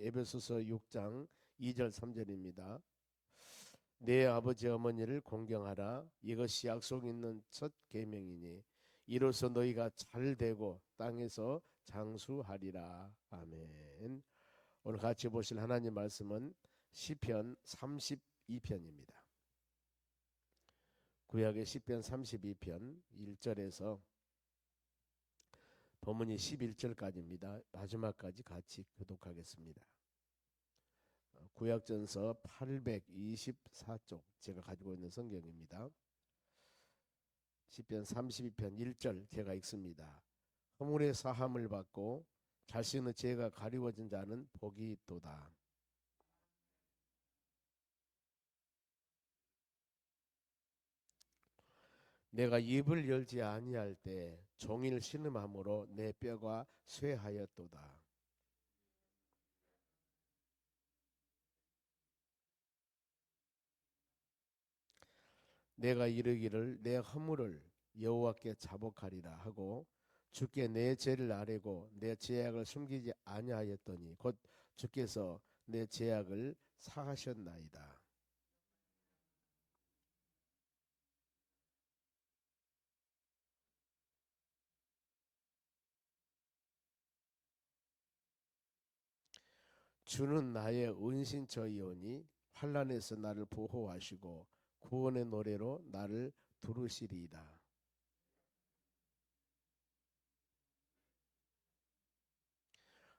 에베소서 6장 2절 3절입니다. 내 아버지 어머니를 공경하라. 이것이 약속 있는 첫 계명이니 이로써 너희가 잘 되고 땅에서 장수하리라. 아멘. 오늘 같이 보실 하나님 말씀은 시편 32편입니다. 구약의 시편 32편 1절에서 본문이 11절까지입니다. 마지막까지 같이 교독하겠습니다. 구약전서 824쪽 제가 가지고 있는 성경입니다. 시편 32편 1절 제가 읽습니다. 허물의 사함을 받고 자신의 죄가 가리워진 자는 복이 있도다. 내가 입을 열지 아니할 때 종일 신음함으로 내 뼈가 쇠하였도다. 내가 이르기를 내 허물을 여호와께 자복하리라 하고 주께 내 죄를 아뢰고 내 죄악을 숨기지 아니하였더니 곧 주께서 내 죄악을 사하셨나이다. 주는 나의 은신처이오니 환난에서 나를 보호하시고 구원의 노래로 나를 두르시리이다.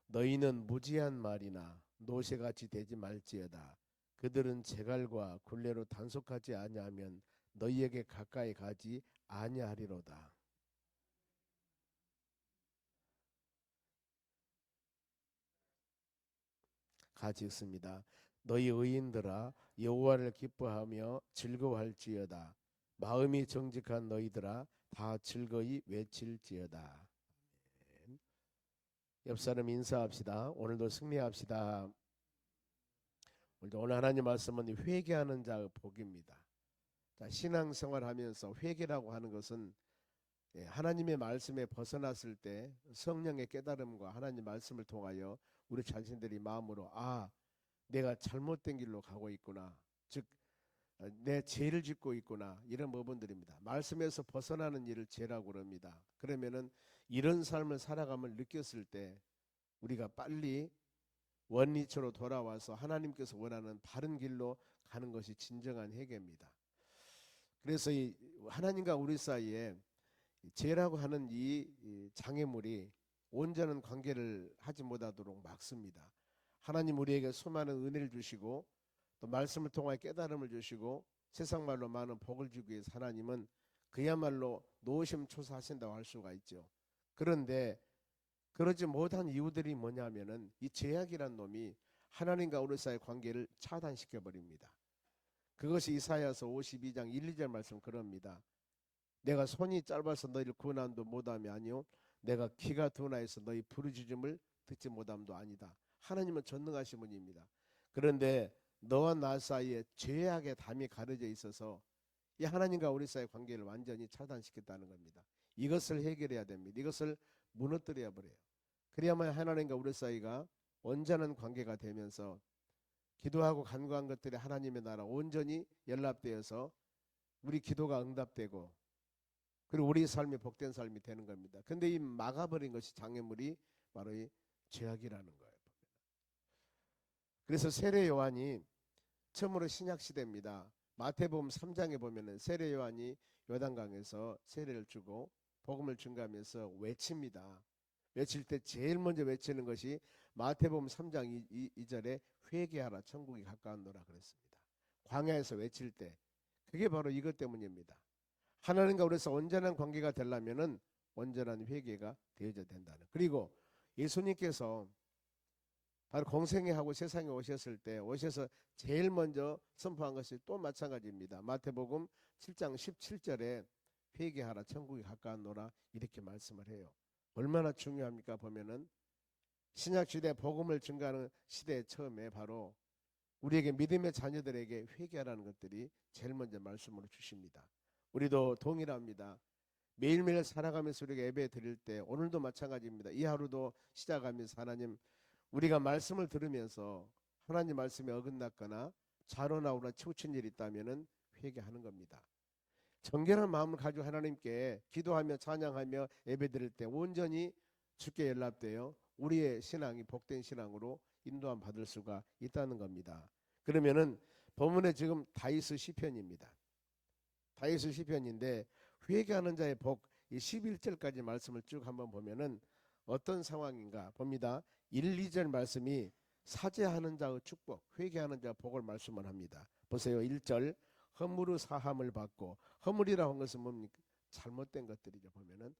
너희는 무지한 말이나 노새같이 되지 말지어다. 그들은 재갈과 굴레로 단속하지 아니하면 너희에게 가까이 가지 아니하리로다. 같이 읽습니다. 너희 의인들아 여호와를 기뻐하며 즐거워할지어다. 마음이 정직한 너희들아 다 즐거이 외칠지어다. 옆 사람 인사합시다. 오늘도 승리합시다. 오늘 하나님 말씀은 회개하는 자의 복입니다. 자, 신앙생활하면서 회개라고 하는 것은 하나님의 말씀에 벗어났을 때 성령의 깨달음과 하나님 말씀을 통하여 우리 자신들이 마음으로 내가 잘못된 길로 가고 있구나, 즉 내 죄를 짓고 있구나, 이런 부분들입니다. 말씀에서 벗어나는 일을 죄라고 그럽니다. 그러면은 이런 삶을 살아감을 느꼈을 때 우리가 빨리 원리처로 돌아와서 하나님께서 원하는 바른 길로 가는 것이 진정한 회개입니다. 그래서 이 하나님과 우리 사이에 죄라고 하는 이 장애물이 온전한 관계를 하지 못하도록 막습니다. 하나님 우리에게 수많은 은혜를 주시고 또 말씀을 통하여 깨달음을 주시고 세상 말로 많은 복을 주기 위해서 하나님은 그야말로 노심초사하신다고 할 수가 있죠. 그런데 그러지 못한 이유들이 뭐냐면은 이 죄악이란 놈이 하나님과 우리 사이의 관계를 차단시켜 버립니다. 그것이 이사야서 52장 1, 2절 말씀 그럽니다. 내가 손이 짧아서 너희를 구원함도 못함이 아니요 내가 귀가 둔하여서 너희 부르짖음을 듣지 못함도 아니다. 하나님은 전능하신 분입니다. 그런데 너와 나 사이에 죄악의 담이 가려져 있어서 이 하나님과 우리 사이의 관계를 완전히 차단시켰다는 겁니다. 이것을 해결해야 됩니다. 이것을 무너뜨려 버려요. 그래야만 하나님과 우리 사이가 온전한 관계가 되면서 기도하고 간구한 것들이 하나님의 나라 온전히 연합되어서 우리 기도가 응답되고 그리고 우리 삶이 복된 삶이 되는 겁니다. 근데 이 막아버린 것이 장애물이 바로 이 죄악이라는 거예요. 그래서 세례 요한이 처음으로 신약 시대입니다. 마태복음 3장에 보면은 세례 요한이 요단강에서 세례를 주고 복음을 증거하면서 외칩니다. 외칠 때 제일 먼저 외치는 것이 마태복음 3장 2절에 회개하라 천국이 가까운도라 그랬습니다. 광야에서 외칠 때 그게 바로 이것 때문입니다. 하나님과 우리에서 온전한 관계가 되려면은 온전한 회개가 되어야 된다는. 그리고 예수님께서 바로 공생애하고 세상에 오셨을 때 오셔서 제일 먼저 선포한 것이 또 마찬가지입니다. 마태복음 7장 17절에 회개하라 천국이 가까운도라 이렇게 말씀을 해요. 얼마나 중요합니까? 보면은 신약 시대 복음을 증거하는 시대 처음에 바로 우리에게 믿음의 자녀들에게 회개하라는 것들이 제일 먼저 말씀으로 주십니다. 우리도 동일합니다. 매일매일 살아가면서 우리가 예배 드릴 때 오늘도 마찬가지입니다. 이 하루도 시작하면서 하나님 우리가 말씀을 들으면서 하나님 말씀에 어긋났거나 자로나오나 치우친 일이 있다면은 회개하는 겁니다. 정결한 마음을 가지고 하나님께 기도하며 찬양하며 예배드릴 때 온전히 주께 연락되어 우리의 신앙이 복된 신앙으로 인도함 받을 수가 있다는 겁니다. 그러면은 본문에 지금 다윗의 시편입니다. 다윗의 시편인데 회개하는 자의 복, 이 11절까지 말씀을 쭉 한번 보면은 어떤 상황인가 봅니다. 1, 2절 말씀이 사죄하는 자의 축복, 회개하는 자의 복을 말씀을 합니다. 보세요. 1절 허물의 사함을 받고, 허물이라고 한 것은 뭡니까? 잘못된 것들이죠. 보면은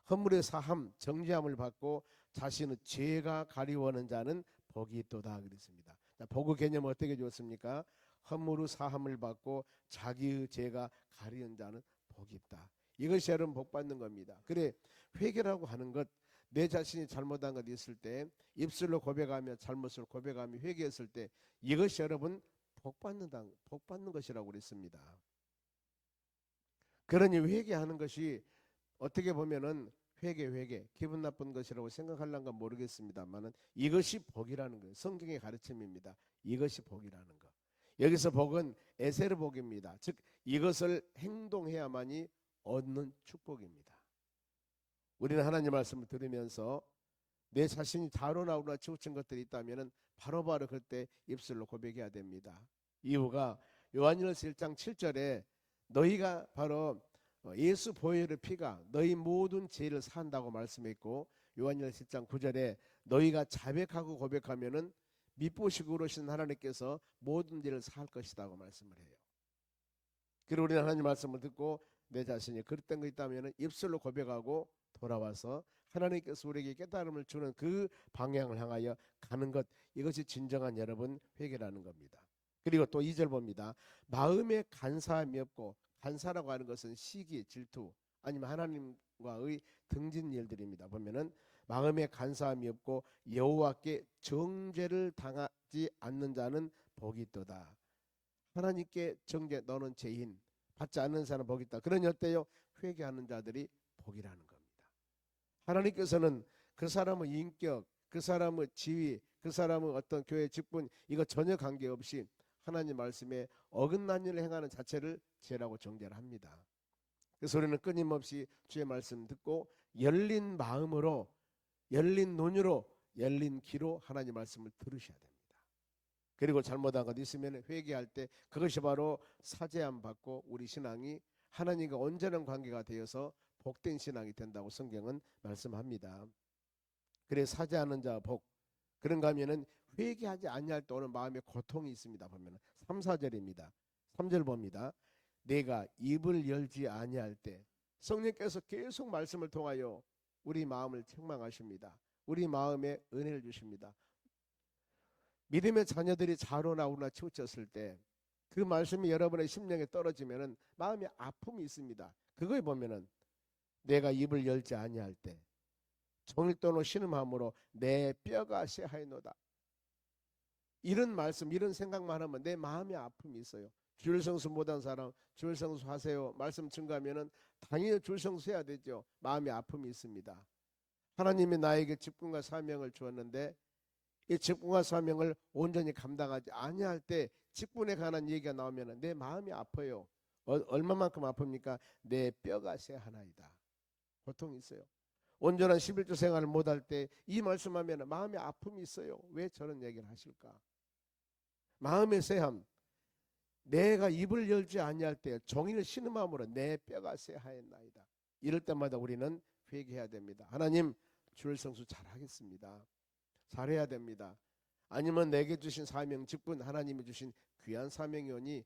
허물의 사함, 정죄함을 받고 자신의 죄가 가리워하는 자는 복이 있도다 그랬습니다. 자, 복의 개념은 어떻게 주었습니까? 허물의 사함을 받고 자기의 죄가 가리운 자는 복이 있다. 이것이 여러분 복 받는 겁니다. 그래, 회개라고 하는 것, 내 자신이 잘못한 것 있을 때 입술로 고백하며 잘못을 고백하며 회개했을 때 이것이 여러분 복 받는 것이라고 그랬습니다. 그러니 회개하는 것이 어떻게 보면은 회개 기분 나쁜 것이라고 생각하려는 건 모르겠습니다만은 이것이 복이라는 거예요. 성경의 가르침입니다. 이것이 복이라는 거. 여기서 복은 에세르 복입니다. 즉 이것을 행동해야만이 얻는 축복입니다. 우리는 하나님 말씀을 들으면서 내 자신이 자로나오나 치우친 것들이 있다면 바로바로 그때 입술로 고백해야 됩니다. 이유가 요한일서 1장 7절에 너희가 바로 예수 보혈의 피가 너희 모든 죄를 사한다고 말씀했고, 요한일서 1장 9절에 너희가 자백하고 고백하면은 미쁘시고 그러신 하나님께서 모든 죄를 사할 것이라고 말씀을 해요. 그리고 우리는 하나님 말씀을 듣고 내 자신이 그릇된 거 있다면 입술로 고백하고 돌아와서 하나님께서 우리에게 깨달음을 주는 그 방향을 향하여 가는 것, 이것이 진정한 여러분 회개라는 겁니다. 그리고 또 2절 봅니다. 마음에 간사함이 없고, 간사라고 하는 것은 시기, 질투 아니면 하나님과의 등진 일들입니다. 보면은 마음에 간사함이 없고 여호와께 정죄를 당하지 않는 자는 복이 있도다. 하나님께 정죄, 너는 죄인, 받지 않는 사람은 복이 있다. 그러니 어때요? 회개하는 자들이 복이라는 겁니다. 하나님께서는 그 사람의 인격, 그 사람의 지위, 그 사람의 어떤 교회 직분, 이거 전혀 관계없이 하나님 말씀에 어긋난 일을 행하는 자체를 죄라고 정죄를 합니다. 그래서 우리는 끊임없이 주의 말씀 듣고 열린 마음으로, 열린 눈으로, 열린 귀로 하나님 말씀을 들으셔야 됩니다. 그리고 잘못한 것 있으면 회개할 때 그것이 바로 사죄함 받고 우리 신앙이 하나님과 온전한 관계가 되어서 복된 신앙이 된다고 성경은 말씀합니다. 그래 사죄하는 자 복. 그런가 하면은 회개하지 아니할 때 오는 마음에 고통이 있습니다. 보면 3, 4절입니다. 3절 봅니다. 내가 입을 열지 아니할 때, 성령께서 계속 말씀을 통하여 우리 마음을 책망하십니다. 우리 마음에 은혜를 주십니다. 믿음의 자녀들이 자로나오나 치우쳤을 때 그 말씀이 여러분의 심령에 떨어지면은 마음에 아픔이 있습니다. 그거에 보면은 내가 입을 열지 아니할 때 종일도로 신음함으로 내 뼈가 쇠하였노다. 이런 말씀, 이런 생각만 하면 내 마음에 아픔이 있어요. 주일성수 못한 사람 주일성수 하세요 말씀 증거하면은 당연히 주일성수 해야 되죠. 마음에 아픔이 있습니다. 하나님이 나에게 직분과 사명을 주었는데 이 직분과 사명을 온전히 감당하지 아니할 때 직분에 관한 얘기가 나오면 내 마음이 아파요. 얼마만큼 아픕니까? 내 뼈가 쇠하나이다. 고통이 있어요. 온전한 11조 생활을 못할 때 이 말씀하면 마음에 아픔이 있어요. 왜 저런 얘기를 하실까? 마음의 쇠함, 내가 입을 열지 아니할 때 종일 신음함으로 내 뼈가 쇠하였나이다. 이럴 때마다 우리는 회개해야 됩니다. 하나님, 주일 성수 잘하겠습니다. 잘해야 됩니다. 아니면 내게 주신 사명, 직분, 하나님이 주신 귀한 사명이오니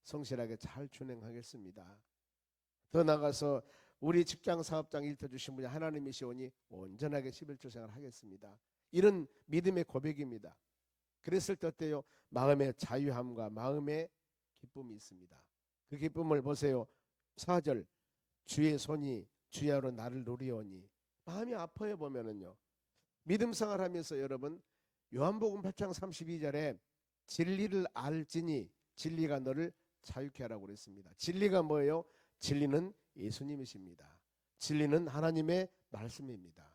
성실하게 잘 준행하겠습니다. 더 나아가서 우리 직장 사업장 일터 주신 분이 하나님이시오니 온전하게 11조 생활을 하겠습니다. 이런 믿음의 고백입니다. 그랬을 때 어때요? 마음의 자유함과 마음의 기쁨이 있습니다. 그 기쁨을 보세요. 4절 주의 손이 주야로 나를 누리오니, 마음이 아파요. 보면은요, 믿음 생활하면서 여러분 요한복음 8장 32절에 진리를 알지니 진리가 너를 자유케 하라고 그랬습니다. 진리가 뭐예요? 진리는 예수님이십니다. 진리는 하나님의 말씀입니다.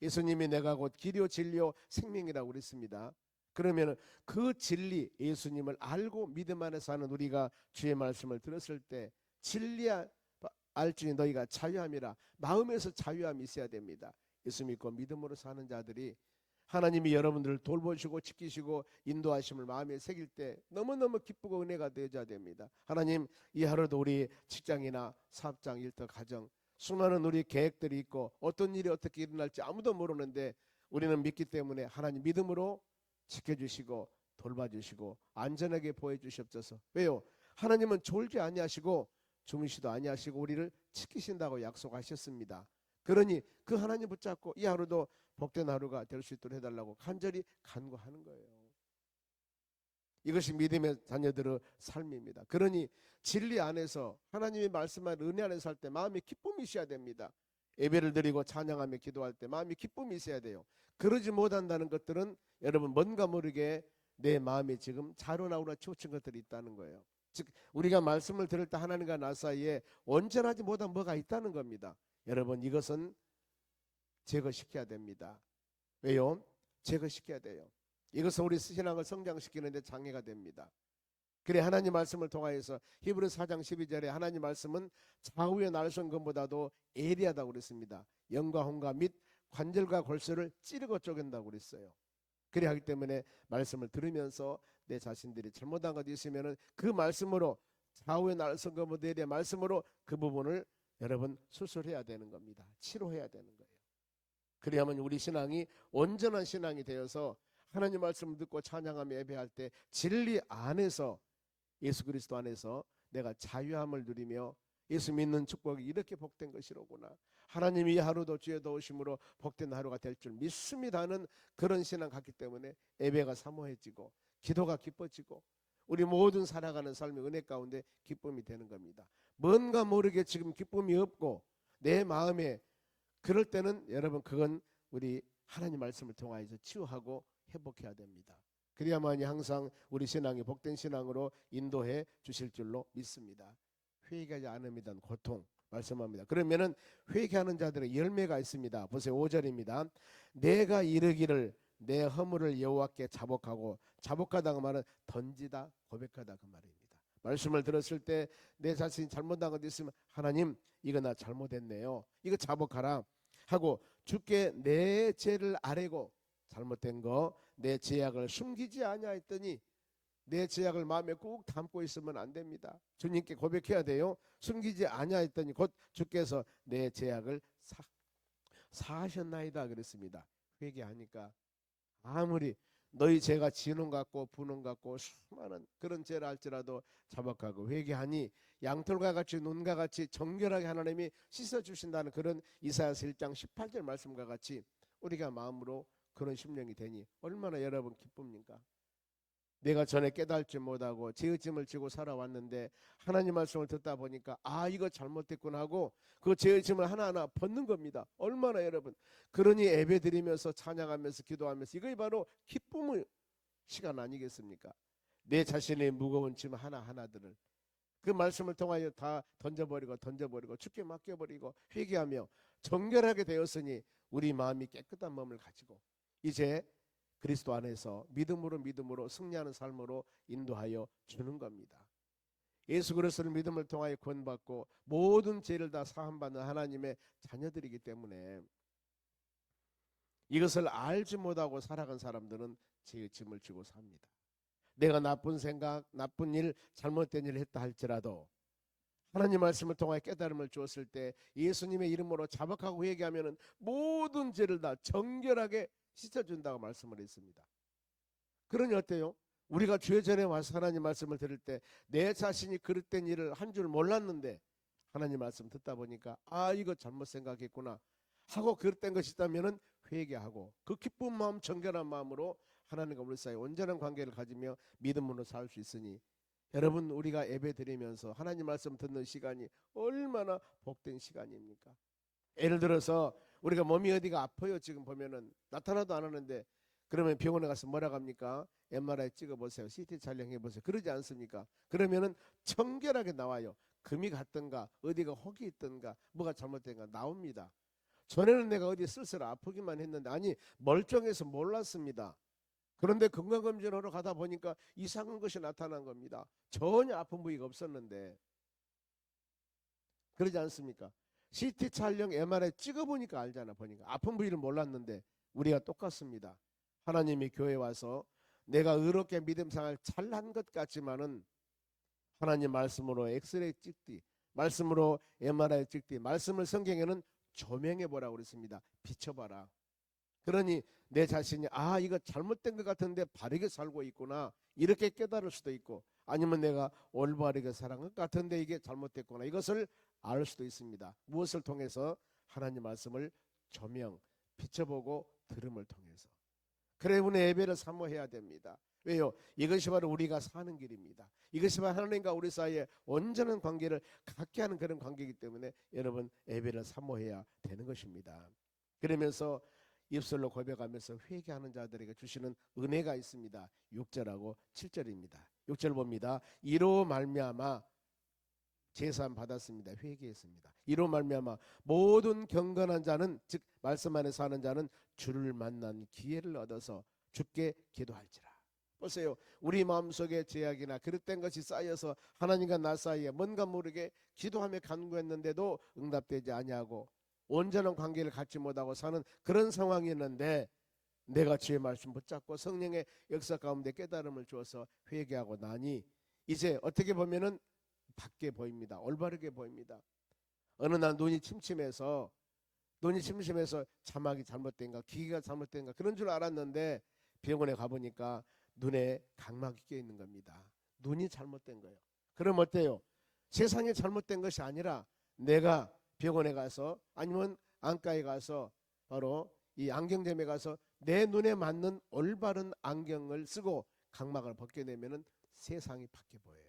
예수님이 내가 곧 길이요 진리요 생명이라고 그랬습니다. 그러면 그 진리 예수님을 알고 믿음 안에 사는 우리가 주의 말씀을 들었을 때 진리 알지니 너희가 자유함이라, 마음에서 자유함이 있어야 됩니다. 예수 믿고 믿음으로 사는 자들이 하나님이 여러분들을 돌보시고 지키시고 인도하심을 마음에 새길 때 너무너무 기쁘고 은혜가 되어야 됩니다. 하나님, 이 하루도 우리 직장이나 사업장, 일터, 가정 수많은 우리 계획들이 있고 어떤 일이 어떻게 일어날지 아무도 모르는데 우리는 믿기 때문에 하나님 믿음으로 지켜주시고 돌봐주시고 안전하게 보여주시옵소서. 왜요? 하나님은 졸지 아니하시고 주무시도 아니하시고 우리를 지키신다고 약속하셨습니다. 그러니 그 하나님 붙잡고 이 하루도 복된 하루가 될 수 있도록 해달라고 간절히 간구하는 거예요. 이것이 믿음의 자녀들의 삶입니다. 그러니 진리 안에서 하나님의 말씀한 은혜 안에서 살 때 마음에 기쁨이 있어야 됩니다. 예배를 드리고 찬양하며 기도할 때 마음에 기쁨이 있어야 돼요. 그러지 못한다는 것들은 여러분 뭔가 모르게 내 마음에 지금 자로나오나 치우친 것들이 있다는 거예요. 즉 우리가 말씀을 들을 때 하나님과 나 사이에 온전하지 못한 뭐가 있다는 겁니다. 여러분 이것은 제거시켜야 됩니다. 왜요? 제거시켜야 돼요. 이것은 우리 신앙을 성장시키는 데 장애가 됩니다. 그래 하나님 말씀을 통하여서 히브리서 4장 12절에 하나님 말씀은 좌우의 날선 것보다도 예리하다고 그랬습니다. 영과 혼과 및 관절과 골수를 찌르고 쪼갠다고 그랬어요. 그래 하기 때문에 말씀을 들으면서 내 자신들이 잘못한 것이 있으면 그 말씀으로 좌우의 날선 것보다 예리한 말씀으로 그 부분을 여러분 수술해야 되는 겁니다. 치료해야 되는 거예요. 그래야만 우리 신앙이 온전한 신앙이 되어서 하나님 말씀을 듣고 찬양하며 예배할 때 진리 안에서 예수 그리스도 안에서 내가 자유함을 누리며 예수 믿는 축복이 이렇게 복된 것이로구나, 하나님이 하루도 주의 도우심으로 복된 하루가 될 줄 믿습니다는 그런 신앙 갖기 때문에 예배가 사모해지고 기도가 기뻐지고 우리 모든 살아가는 삶의 은혜 가운데 기쁨이 되는 겁니다. 뭔가 모르게 지금 기쁨이 없고 내 마음에 그럴 때는 여러분 그건 우리 하나님 말씀을 통하여서 치유하고 회복해야 됩니다. 그래야만이 항상 우리 신앙이 복된 신앙으로 인도해 주실 줄로 믿습니다. 회개하지 않음이란 고통 말씀합니다. 그러면은 회개하는 자들의 열매가 있습니다. 보세요. 5절입니다. 내가 이르기를 내 허물을 여호와께 자복하고, 자복하다 그 말은 던지다 고백하다 그 말입니다. 말씀을 들었을 때 내 자신이 잘못한 것 있으면 하나님 이거 나 잘못했네요, 이거 자복하라 하고 주께 내 죄를 아뢰고 잘못된 거 내 죄악을 숨기지 아니하였더니, 내 죄악을 마음에 꾹 담고 있으면 안 됩니다. 주님께 고백해야 돼요. 숨기지 아니하였더니 곧 주께서 내 죄악을 사하셨나이다 그랬습니다. 회개하니까 아무리 너희 죄가 진홍 같고 분홍 같고 수많은 그런 죄를 할지라도 자복하고 회개하니 양털과 같이 눈과 같이 정결하게 하나님이 씻어주신다는 그런 이사야서 1장 18절 말씀과 같이 우리가 마음으로 그런 심령이 되니 얼마나 여러분 기쁩니까? 내가 전에 깨달지 못하고 죄의짐을 지고 살아왔는데 하나님 말씀을 듣다 보니까 아 이거 잘못됐구나 하고 그 죄의짐을 하나하나 벗는 겁니다. 얼마나 여러분, 그러니 예배드리면서 찬양하면서 기도하면서 이거 바로 기쁨의 시간 아니겠습니까? 내 자신의 무거운 짐 하나하나들을 그 말씀을 통하여 다 던져버리고 주께 맡겨버리고 회개하며 정결하게 되었으니 우리 마음이 깨끗한 마음을 가지고 이제 그리스도 안에서 믿음으로 승리하는 삶으로 인도하여 주는 겁니다. 예수 그리스도를 믿음을 통하여 구원받고 모든 죄를 다 사함받는 하나님의 자녀들이기 때문에 이것을 알지 못하고 살아간 사람들은 죄의 짐을 지고 삽니다. 내가 나쁜 생각, 나쁜 일, 잘못된 일을 했다 할지라도 하나님 말씀을 통하여 깨달음을 주었을 때 예수님의 이름으로 자복하고 회개하면 모든 죄를 다 정결하게 씻어준다고 말씀을 했습니다. 그러니 어때요? 우리가 주의 전에 와서 하나님 말씀을 들을 때 내 자신이 그릇된 일을 한 줄 몰랐는데 하나님 말씀 듣다 보니까 아 이거 잘못 생각했구나 하고 그릇된 것이 있다면 회개하고 그 기쁜 마음 정결한 마음으로 하나님과 우리 사이에 온전한 관계를 가지며 믿음으로 살 수 있으니 여러분 우리가 예배 드리면서 하나님 말씀 듣는 시간이 얼마나 복된 시간입니까? 예를 들어서 우리가 몸이 어디가 아파요. 지금 보면은 나타나도 안 하는데 그러면 병원에 가서 뭐라고 합니까? MRI 찍어보세요. CT 촬영해보세요. 그러지 않습니까? 그러면은 청결하게 나와요. 금이 갔던가 어디가 혹이 있던가 뭐가 잘못된가 나옵니다. 전에는 내가 어디 쓸쓸 아프기만 했는데 아니 멀쩡해서 몰랐습니다. 그런데 건강검진하러 가다 보니까 이상한 것이 나타난 겁니다. 전혀 아픈 부위가 없었는데. 그러지 않습니까? CT 촬영 MRI 찍어보니까 알잖아. 보니까 아픈 부위를 몰랐는데 우리가 똑같습니다. 하나님이 교회에 와서 내가 의롭게 믿음 생활 잘한 것 같지만은 하나님 말씀으로 엑스레이 찍디, 말씀으로 MRI 찍디, 말씀을 성경에는 조명해 보라고 그랬습니다. 비춰봐라. 그러니 내 자신이 이거 잘못된 것 같은데 바르게 살고 있구나 이렇게 깨달을 수도 있고, 아니면 내가 올바르게 살한 것 같은데 이게 잘못됐구나 이것을 알 수도 있습니다. 무엇을 통해서? 하나님 말씀을 조명, 비춰보고 들음을 통해서. 그래 우리 예배를 사모해야 됩니다. 왜요? 이것이 바로 우리가 사는 길입니다. 이것이 바로 하나님과 우리 사이에 온전한 관계를 갖게 하는 그런 관계이기 때문에 여러분 예배를 사모해야 되는 것입니다. 그러면서 입술로 고백하면서 회개하는 자들에게 주시는 은혜가 있습니다. 6절하고 7절입니다. 6절 봅니다. 이로 말미암아 제사함 받았습니다. 회개했습니다. 이로 말미암아 모든 경건한 자는, 즉 말씀 안에서 사는 자는 주를 만난 기회를 얻어서 주께 기도할지라. 보세요. 우리 마음속에 죄악이나 그릇된 것이 쌓여서 하나님과 나 사이에 뭔가 모르게 기도하며 간구했는데도 응답되지 아니하고 온전한 관계를 갖지 못하고 사는 그런 상황이었는데, 내가 주의 말씀 붙잡고 성령의 역사 가운데 깨달음을 주어서 회개하고 나니 이제 어떻게 보면은 밖에 보입니다. 올바르게 보입니다. 어느 날 눈이 침침해서 자막이 잘못된가 기계가 잘못된가 그런 줄 알았는데 병원에 가보니까 눈에 각막이 껴 있는 겁니다. 눈이 잘못된 거예요. 그럼 어때요? 세상에 잘못된 것이 아니라 내가 병원에 가서 아니면 안과에 가서 바로 이 안경점에 가서 내 눈에 맞는 올바른 안경을 쓰고 각막을 벗겨내면은 세상이 바뀌어 보여요.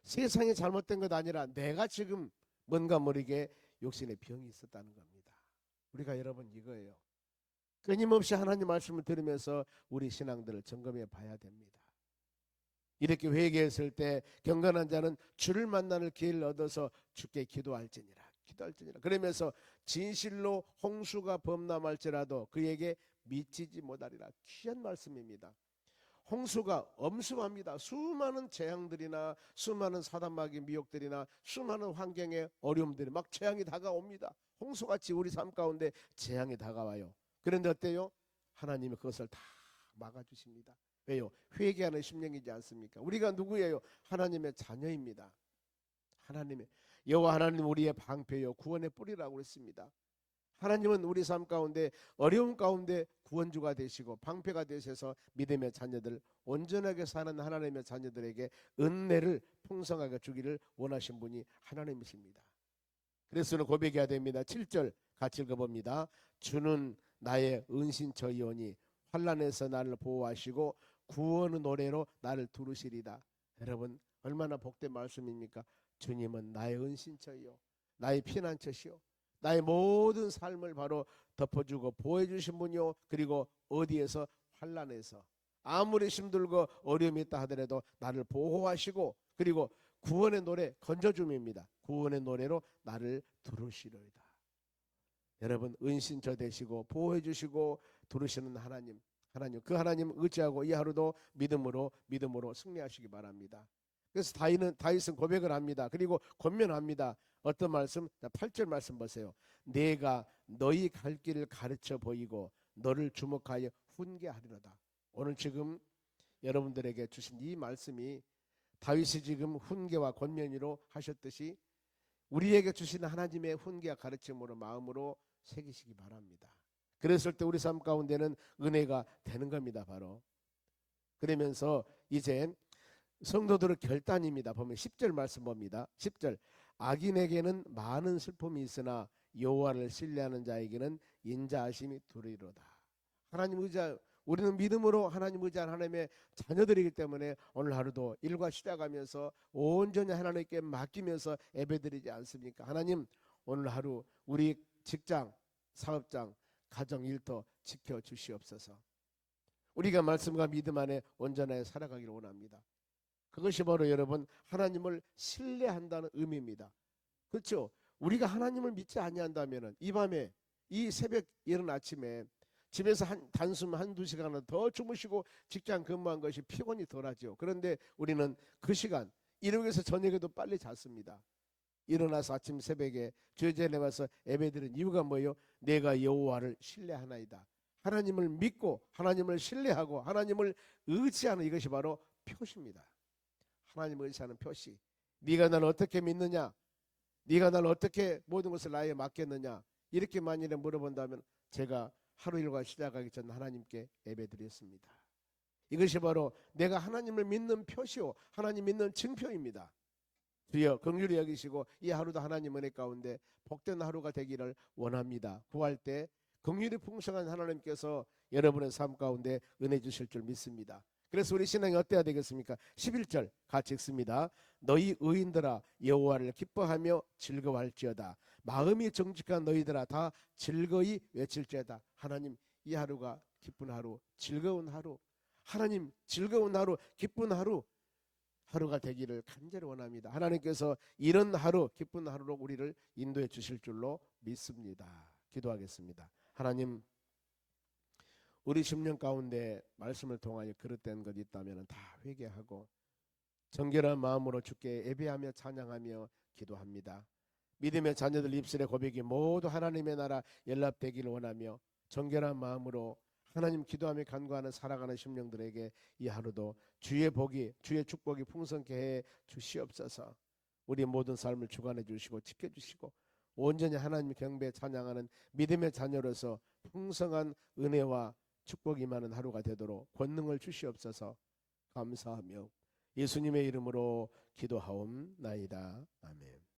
세상이 잘못된 것 아니라 내가 지금 뭔가 모르게 육신에 병이 있었다는 겁니다. 우리가 여러분 이거예요. 끊임없이 하나님 말씀을 들으면서 우리 신앙들을 점검해 봐야 됩니다. 이렇게 회개했을 때 경건한 자는 주를 만나는 기회를 얻어서 주께 기도할지니라. 그러면서 진실로 홍수가 범람할지라도 그에게 미치지 못하리라. 귀한 말씀입니다. 홍수가 엄수합니다. 수많은 재앙들이나 수많은 사단마귀 미혹들이나 수많은 환경의 어려움들이 막 재앙이 다가옵니다. 홍수같이 우리 삶 가운데 재앙이 다가와요. 그런데 어때요? 하나님이 그것을 다 막아주십니다. 왜요? 회개하는 심령이지 않습니까? 우리가 누구예요? 하나님의 자녀입니다. 하나님의 여호와 하나님 우리의 방패요 구원의 뿌리라고 했습니다. 하나님은 우리 삶 가운데 어려움 가운데 구원주가 되시고 방패가 되셔서 믿음의 자녀들, 온전하게 사는 하나님의 자녀들에게 은혜를 풍성하게 주기를 원하신 분이 하나님이십니다. 그래서 고백해야 됩니다. 7절 같이 읽어봅니다. 주는 나의 은신처이오니 환난에서 나를 보호하시고 구원의 노래로 나를 두르시리다. 여러분 얼마나 복된 말씀입니까? 주님은 나의 은신처이요 나의 피난처시요 나의 모든 삶을 바로 덮어주고 보호해주신 분이요, 그리고 어디에서? 환난에서 아무리 힘들고 어려움이 있다 하더라도 나를 보호하시고 그리고 구원의 노래 건져줌입니다. 구원의 노래로 나를 두르시리이다. 여러분 은신처 되시고 보호해주시고 두르시는 하나님 그 하나님 의지하고 이 하루도 믿음으로 승리하시기 바랍니다. 그래서 다윗은 고백을 합니다. 그리고 권면합니다. 어떤 말씀? 8절 말씀 보세요. 내가 너희 갈 길을 가르쳐 보이고 너를 주목하여 훈계하리로다. 오늘 지금 여러분들에게 주신 이 말씀이 다윗이 지금 훈계와 권면으로 하셨듯이 우리에게 주신 하나님의 훈계와 가르침으로 마음으로 새기시기 바랍니다. 그랬을 때 우리 삶 가운데는 은혜가 되는 겁니다. 바로 그러면서 이제 성도들의 결단입니다. 보면 10절 말씀 봅니다. 10절 악인에게는 많은 슬픔이 있으나 여호와를 신뢰하는 자에게는 인자하심이 두리로다. 하나님 의지하 우리는 믿음으로 하나님 의지한 하나님의 자녀들이기 때문에 오늘 하루도 일과 시작하면서 온전히 하나님께 맡기면서 예배드리지 않습니까? 하나님 오늘 하루 우리 직장, 사업장, 가정, 일터 지켜주시옵소서. 우리가 말씀과 믿음 안에 온전하게 살아가기를 원합니다. 그것이 바로 여러분 하나님을 신뢰한다는 의미입니다. 그렇죠? 우리가 하나님을 믿지 아니한다면 이 밤에 이 새벽 이른 아침에 집에서 단숨 한두 시간을 더 주무시고 직장 근무한 것이 피곤이 덜하죠. 그런데 우리는 그 시간 일요일에서 저녁에도 빨리 잤습니다. 일어나서 아침 새벽에 주의 전에 와서 예배드린 이유가 뭐예요? 내가 여호와를 신뢰하나이다. 하나님을 믿고 하나님을 신뢰하고 하나님을 의지하는 이것이 바로 표시입니다. 하나님을 의지하는 표시. 네가 나를 어떻게 믿느냐? 네가 나를 어떻게 모든 것을 나에게 맡겼느냐? 이렇게 만일에 물어본다면 제가 하루 일과 시작하기 전 하나님께 예배드렸습니다. 이것이 바로 내가 하나님을 믿는 표시요 하나님 믿는 증표입니다. 주여 긍휼히 여기시고 이 하루도 하나님 은혜 가운데 복된 하루가 되기를 원합니다. 구할 때 긍휼이 풍성한 하나님께서 여러분의 삶 가운데 은혜 주실 줄 믿습니다. 그래서 우리 신앙이 어때야 되겠습니까? 11절 같이 읽습니다. 너희 의인들아 여호와를 기뻐하며 즐거워할지어다. 마음이 정직한 너희들아 다 즐거이 외칠지어다. 하나님 이 하루가 기쁜 하루, 즐거운 하루, 하나님 즐거운 하루, 기쁜 하루, 하루가 되기를 간절히 원합니다. 하나님께서 이런 하루, 기쁜 하루로 우리를 인도해 주실 줄로 믿습니다. 기도하겠습니다. 하나님, 우리 10년 가운데 말씀을 통하여 그릇된 것 있다면 다 회개하고 정결한 마음으로 주께 예배하며 찬양하며 기도합니다. 믿음의 자녀들 입술의 고백이 모두 하나님의 나라 연락되기를 원하며 정결한 마음으로 하나님 기도하며 간구하는 살아가는 심령들에게 이 하루도 주의 복이 주의 축복이 풍성케 해 주시옵소서. 우리 모든 삶을 주관해 주시고 지켜주시고 온전히 하나님 경배 찬양하는 믿음의 자녀로서 풍성한 은혜와 축복이 많은 하루가 되도록 권능을 주시옵소서. 감사하며 예수님의 이름으로 기도하옵나이다. 아멘.